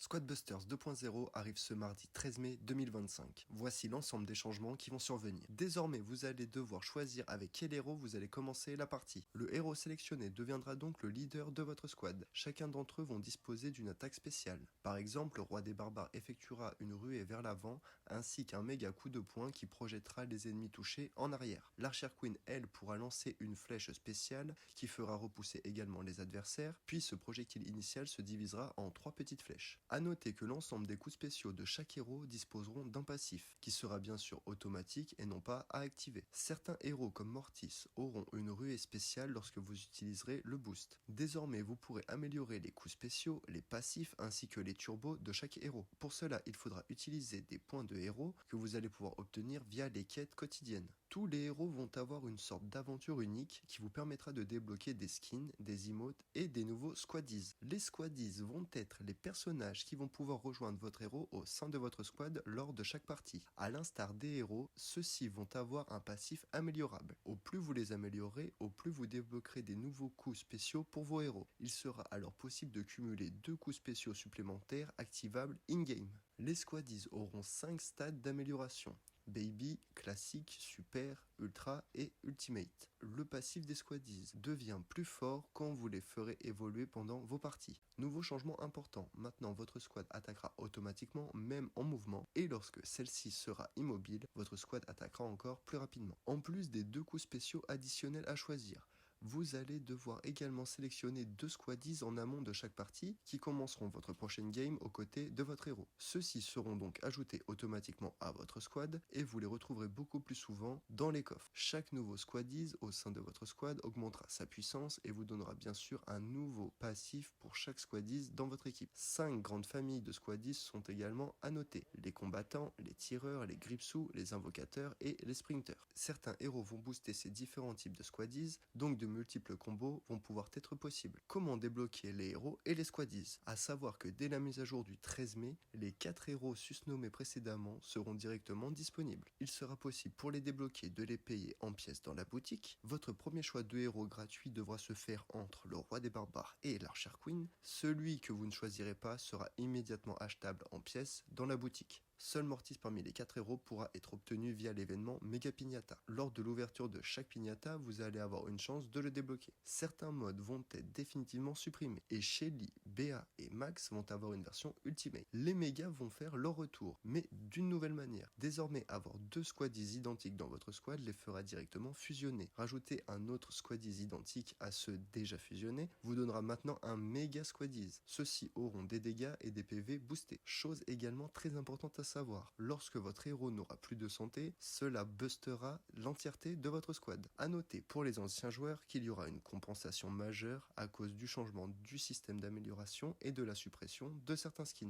Squad Busters 2.0 arrive ce mardi 13 mai 2025. Voici l'ensemble des changements qui vont survenir. Désormais, vous allez devoir choisir avec quel héros vous allez commencer la partie. Le héros sélectionné deviendra donc le leader de votre squad. Chacun d'entre eux vont disposer d'une attaque spéciale. Par exemple, le roi des barbares effectuera une ruée vers l'avant, ainsi qu'un méga coup de poing qui projettera les ennemis touchés en arrière. L'archère queen, elle, pourra lancer une flèche spéciale qui fera repousser également les adversaires, puis ce projectile initial se divisera en 3 petites flèches. A noter que l'ensemble des coups spéciaux de chaque héros disposeront d'un passif, qui sera bien sûr automatique et non pas à activer. Certains héros comme Mortis auront une ruée spéciale lorsque vous utiliserez le boost. Désormais, vous pourrez améliorer les coups spéciaux, les passifs ainsi que les turbos de chaque héros. Pour cela, il faudra utiliser des points de héros que vous allez pouvoir obtenir via les quêtes quotidiennes. Tous les héros vont avoir une sorte d'aventure unique qui vous permettra de débloquer des skins, des emotes et des nouveaux squaddies. Les squaddies vont être les personnages qui vont pouvoir rejoindre votre héros au sein de votre squad lors de chaque partie. A l'instar des héros, ceux-ci vont avoir un passif améliorable. Au plus vous les améliorez, au plus vous débloquerez des nouveaux coups spéciaux pour vos héros. Il sera alors possible de cumuler 2 coups spéciaux supplémentaires activables in-game. Les squaddies auront 5 stades d'amélioration. Baby, classique, super, ultra et ultimate. Le passif des squaddies devient plus fort quand vous les ferez évoluer pendant vos parties. Nouveau changement important, maintenant votre squad attaquera automatiquement même en mouvement et lorsque celle-ci sera immobile, votre squad attaquera encore plus rapidement. En plus des 2 coups spéciaux additionnels à choisir, vous allez devoir également sélectionner 2 squaddies en amont de chaque partie qui commenceront votre prochaine game aux côtés de votre héros. Ceux-ci seront donc ajoutés automatiquement à votre squad et vous les retrouverez beaucoup plus souvent dans les coffres. Chaque nouveau squaddies au sein de votre squad augmentera sa puissance et vous donnera bien sûr un nouveau passif pour chaque squaddies dans votre équipe. 5 grandes familles de squaddies sont également à noter. Les combattants, les tireurs, les gripsous, les invocateurs et les sprinters. Certains héros vont booster ces différents types de squaddies, donc de multiples combos vont pouvoir être possibles. Comment débloquer les héros et les squaddies? A savoir que dès la mise à jour du 13 mai, les 4 héros susnommés précédemment seront directement disponibles. Il sera possible pour les débloquer de les payer en pièces dans la boutique. Votre premier choix de héros gratuit devra se faire entre le roi des barbares et l'archère queen. Celui que vous ne choisirez pas sera immédiatement achetable en pièces dans la boutique. Seul Mortis parmi les 4 héros pourra être obtenu via l'événement Mega Pignata. Lors de l'ouverture de chaque Pignata, vous allez avoir une chance de le débloquer. Certains modes vont être définitivement supprimés et Shelly, Béa et Max vont avoir une version Ultimate. Les mégas vont faire leur retour, mais d'une nouvelle manière. Désormais, avoir 2 squaddies identiques dans votre squad les fera directement fusionner. Rajouter un autre squaddies identique à ceux déjà fusionnés vous donnera maintenant un méga squaddies. Ceux-ci auront des dégâts et des PV boostés. Chose également très importante à savoir, lorsque votre héros n'aura plus de santé, cela bustera l'entièreté de votre squad. A noter pour les anciens joueurs qu'il y aura une compensation majeure à cause du changement du système d'amélioration et de la suppression de certains skins.